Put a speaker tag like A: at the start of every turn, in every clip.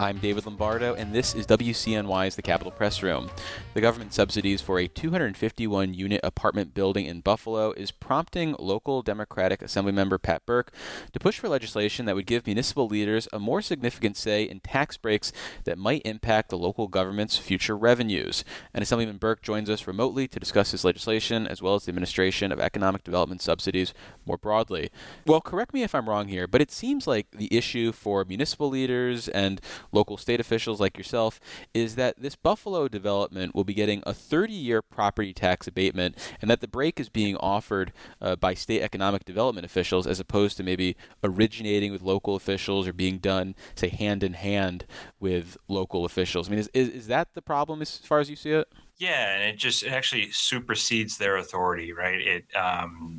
A: I'm David Lombardo, and this is WCNY's The Capitol Press Room. The government subsidies for a 251-unit apartment building in Buffalo is prompting local Democratic Assemblymember Pat Burke to push for legislation that would give municipal leaders a more significant say in tax breaks that might impact the local government's future revenues. And Assemblyman Burke joins us remotely to discuss his legislation as well as the administration of economic development subsidies more broadly. Well, correct me if I'm wrong here, but it seems like the issue for municipal leaders and local state officials like yourself is that this Buffalo development will be getting a 30-year property tax abatement, and that the break is being offered by state economic development officials as opposed to maybe originating with local officials or being done, say, hand in hand with local officials. I mean, is that the problem as far as you see it?
B: Yeah, and it actually supersedes their authority, right?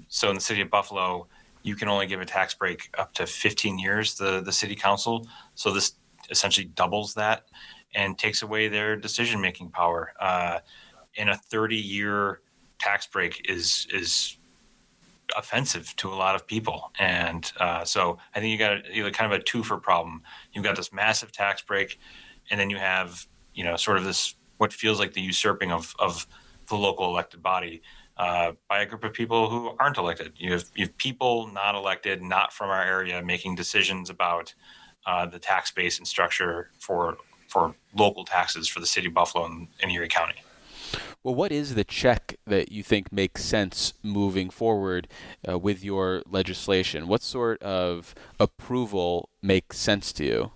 B: So in the city of Buffalo, you can only give a tax break up to 15 years, the city council. So this essentially doubles that and takes away their decision-making power. And a 30-year tax break is offensive to a lot of people. And so I think you got kind of a two-for problem. You've got this massive tax break, and then you have, sort of this, what feels like the usurping of the local elected body by a group of people who aren't elected. You have people not elected, not from our area, making decisions about the tax base and structure for local taxes for the city of Buffalo and Erie County.
A: Well, what is the check that you think makes sense moving forward with your legislation? What sort of approval makes sense to you?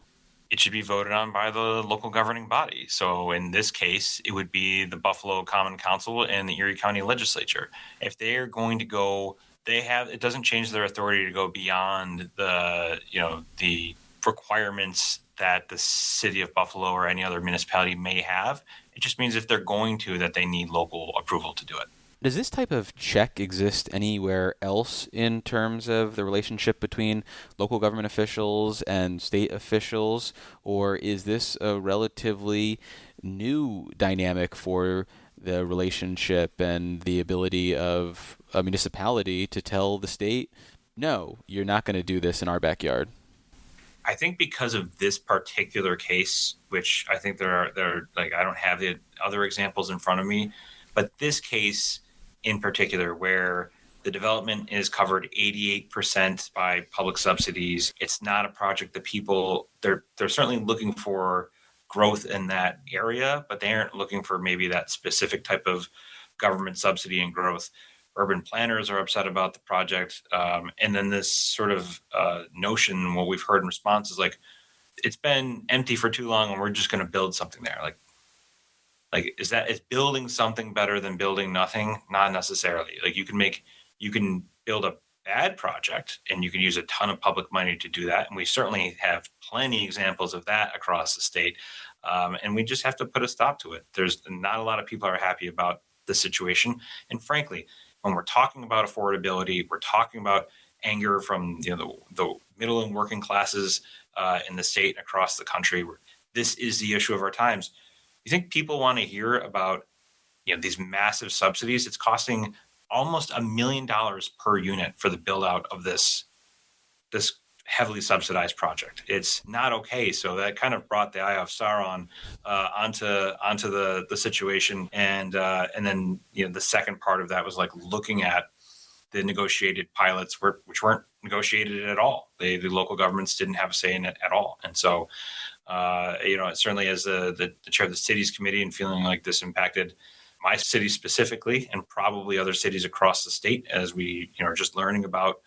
B: It should be voted on by the local governing body. So in this case, it would be the Buffalo Common Council and the Erie County Legislature. If they are going to go, it doesn't change their authority to go beyond the requirements that the city of Buffalo or any other municipality may have. It just means if they're going to, that they need local approval to do it.
A: Does this type of check exist anywhere else in terms of the relationship between local government officials and state officials, or is this a relatively new dynamic for the relationship and the ability of a municipality to tell the state, no, you're not going to do this in our backyard?
B: I think because of this particular case, which I think there are like, I don't have the other examples in front of me, but this case in particular, where the development is covered 88% by public subsidies, it's not a project that people, they're certainly looking for growth in that area, but they aren't looking for maybe that specific type of government subsidy and growth. Urban planners are upset about the project. And then this sort of notion, what we've heard in response is like, it's been empty for too long and we're just going to build something there. Like, is building something better than building nothing? Not necessarily. Like you can build a bad project and you can use a ton of public money to do that. And we certainly have plenty examples of that across the state. And we just have to put a stop to it. There's not a lot of people are happy about the situation. And frankly, when we're talking about affordability, we're talking about anger from the middle and working classes in the state and across the country. This is the issue of our times. You think people want to hear about these massive subsidies? It's costing almost $1 million per unit for the build out of this heavily subsidized project. It's not okay. So that kind of brought the Eye of Sauron onto the situation, and then the second part of that was like looking at the negotiated pilots, which weren't negotiated at all. The local governments didn't have a say in it at all, and so. Certainly as the chair of the cities committee and feeling like this impacted my city specifically and probably other cities across the state as we are just learning about,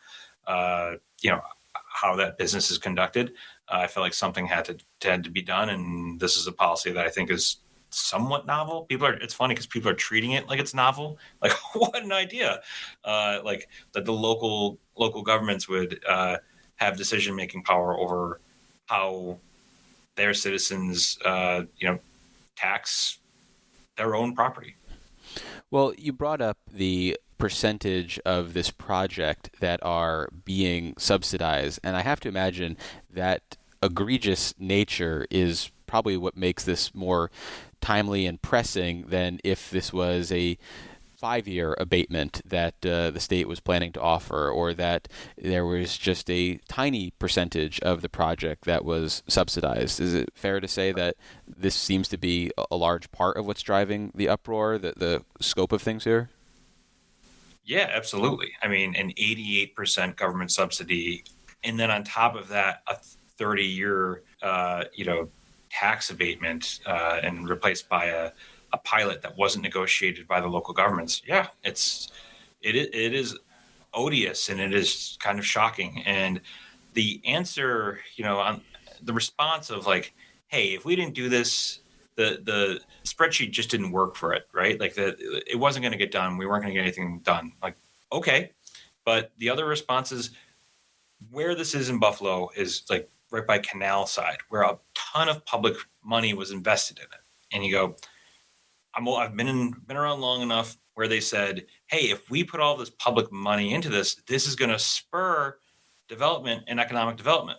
B: how that business is conducted. I felt like something had to be done. And this is a policy that I think is somewhat novel. It's funny because people are treating it like it's novel. Like, what an idea. Like that the local governments would have decision-making power over how their citizens, tax their own property.
A: Well, you brought up the percentage of this project that are being subsidized, and I have to imagine that egregious nature is probably what makes this more timely and pressing than if this was a 5-year abatement that the state was planning to offer, or that there was just a tiny percentage of the project that was subsidized. Is it fair to say that this seems to be a large part of what's driving the uproar, the scope of things here?
B: Yeah, absolutely. I mean, an 88% government subsidy, and then on top of that, a 30-year, tax abatement, and replaced by a pilot that wasn't negotiated by the local governments. Yeah, it is odious, and it is kind of shocking. And the answer, on the response of like, hey, if we didn't do this, the spreadsheet just didn't work for it, right? Like it wasn't going to get done. We weren't going to get anything done. Like, okay. But the other response is, where this is in Buffalo is like right by Canal Side, where a ton of public money was invested in it. And you go, I've been around long enough where they said, hey, if we put all this public money into this, this is going to spur development and economic development.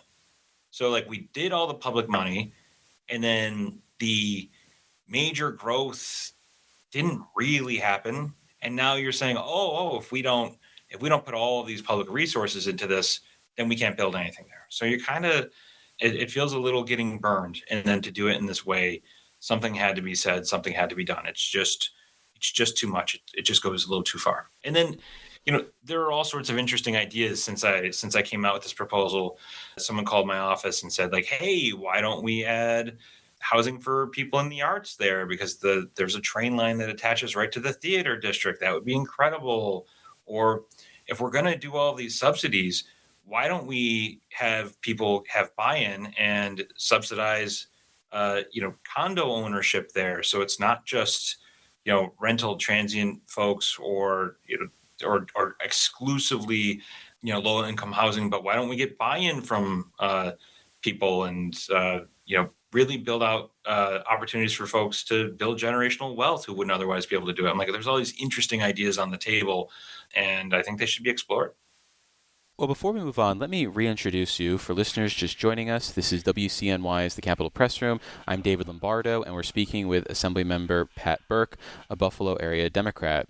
B: So like we did all the public money, and then the major growth didn't really happen. And now you're saying, if we don't put all of these public resources into this, then we can't build anything there. So you're kind of, it feels a little getting burned. And then to do it in this way, something had to be said, something had to be done. It's just too much. It just goes a little too far. And then, there are all sorts of interesting ideas since I came out with this proposal. Someone called my office and said, like, hey, why don't we add housing for people in the arts there? Because there's a train line that attaches right to the theater district. That would be incredible. Or if we're going to do all these subsidies, why don't we have people have buy-in and subsidize, condo ownership there? So it's not just, rental transient folks or exclusively, low income housing, but why don't we get buy-in from people and, really build out opportunities for folks to build generational wealth who wouldn't otherwise be able to do it? I'm like, there's all these interesting ideas on the table, and I think they should be explored.
A: Well, before we move on, let me reintroduce you. For listeners just joining us, this is WCNY's The Capitol Press Room. I'm David Lombardo, and we're speaking with Assemblymember Pat Burke, a Buffalo area Democrat.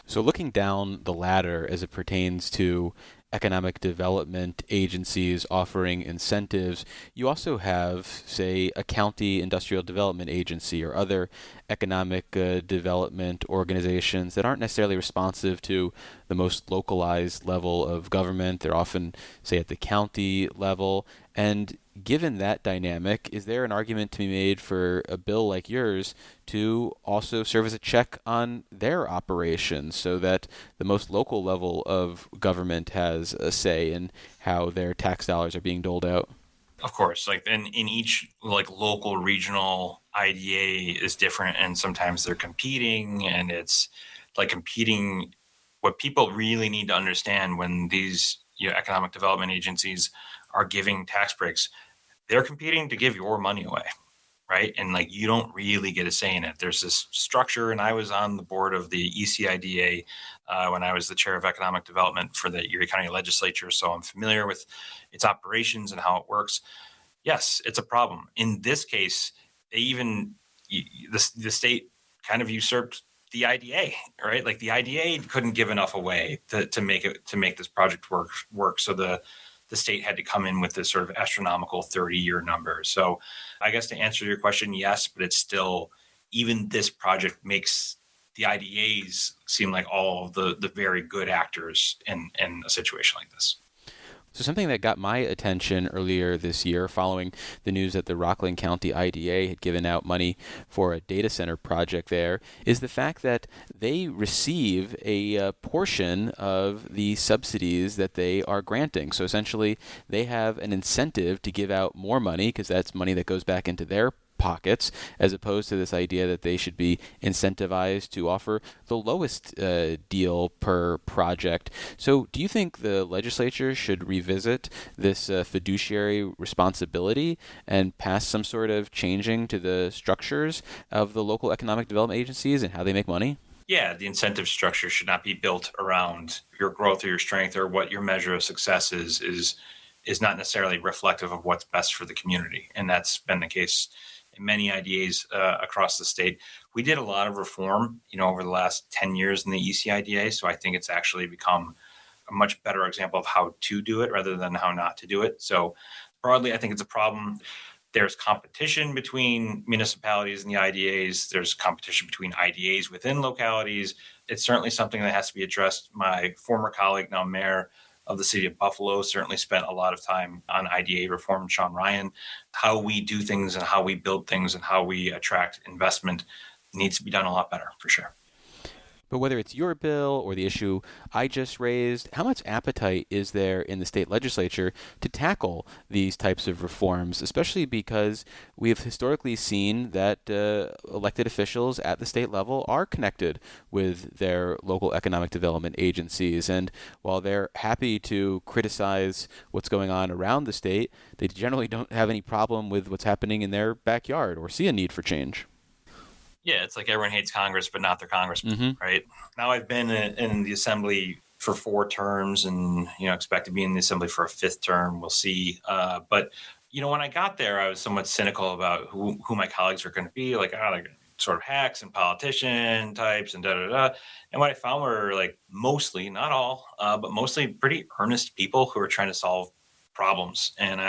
A: So looking down the ladder as it pertains to economic development agencies offering incentives, you also have, say, a county industrial development agency or other economic development organizations that aren't necessarily responsive to the most localized level of government. They're often, say, at the county level. And given that dynamic, is there an argument to be made for a bill like yours to also serve as a check on their operations so that the most local level of government has a say in how their tax dollars are being doled out?
B: Of course, like in each like local regional IDA is different, and sometimes they're competing, and it's like competing. What people really need to understand when these economic development agencies are giving tax breaks, they're competing to give your money away, right? And like you don't really get a say in it. There's this structure, and I was on the board of the ECIDA when I was the chair of economic development for the Erie County Legislature, so I'm familiar with its operations and how it works. Yes, it's a problem. In this case, the state kind of usurped the IDA, right? Like the IDA couldn't give enough away to make this project work. So the state had to come in with this sort of astronomical 30-year number. So I guess to answer your question, yes, but it's still, even this project makes the IDAs seem like all the very good actors in a situation like this.
A: So something that got my attention earlier this year following the news that the Rockland County IDA had given out money for a data center project there is the fact that they receive a portion of the subsidies that they are granting. So essentially, they have an incentive to give out more money because that's money that goes back into their pockets, as opposed to this idea that they should be incentivized to offer the lowest deal per project. So do you think the legislature should revisit this fiduciary responsibility and pass some sort of changing to the structures of the local economic development agencies and how they make money?
B: Yeah, the incentive structure should not be built around your growth or your strength or what your measure of success is not necessarily reflective of what's best for the community. And that's been the case many IDAs across the state. We did a lot of reform, over the last 10 years in the ECIDA. So I think it's actually become a much better example of how to do it rather than how not to do it. So broadly, I think it's a problem. There's competition between municipalities and the IDAs. There's competition between IDAs within localities. It's certainly something that has to be addressed. My former colleague, now mayor of the city of Buffalo, certainly spent a lot of time on IDA reform, Sean Ryan. How we do things and how we build things and how we attract investment needs to be done a lot better, for sure.
A: But whether it's your bill or the issue I just raised, how much appetite is there in the state legislature to tackle these types of reforms, especially because we have historically seen that elected officials at the state level are connected with their local economic development agencies. And while they're happy to criticize what's going on around the state, they generally don't have any problem with what's happening in their backyard or see a need for change.
B: Yeah, it's like everyone hates Congress, but not their congressman, right? Now I've been in the Assembly for 4 terms and, expect to be in the Assembly for a 5th term. We'll see. But, when I got there, I was somewhat cynical about who my colleagues are going to be. Like, they're sort of hacks and politician types and da-da-da. And what I found were, mostly, not all, but mostly pretty earnest people who are trying to solve problems. And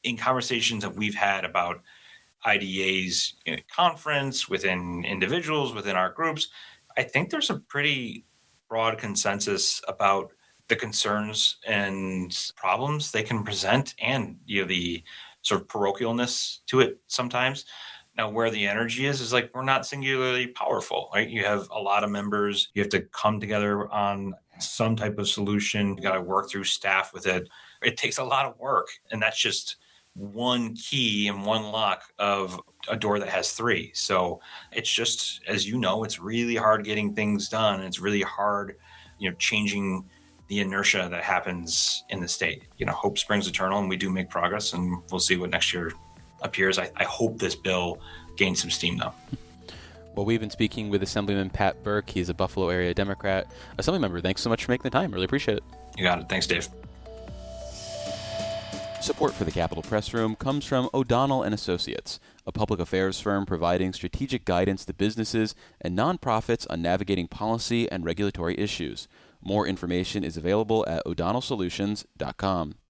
B: in conversations that we've had about IDAs in a conference, within individuals, within our groups, I think there's a pretty broad consensus about the concerns and problems they can present and the sort of parochialness to it sometimes. Now, where the energy is we're not singularly powerful, right? You have a lot of members. You have to come together on some type of solution. You got to work through staff with it. It takes a lot of work, and that's just one key and one lock of a door that has 3. So it's just, as it's really hard getting things done. And it's really hard, changing the inertia that happens in the state. Hope springs eternal, and we do make progress, and we'll see what next year appears. I hope this bill gains some steam, though.
A: Well, we've been speaking with Assemblyman Pat Burke. He's a Buffalo area Democrat. Assemblymember, thanks so much for making the time. Really appreciate it.
B: You got it. Thanks, Dave.
A: Support for the Capitol Press Room comes from O'Donnell & Associates, a public affairs firm providing strategic guidance to businesses and nonprofits on navigating policy and regulatory issues. More information is available at o'donnellsolutions.com.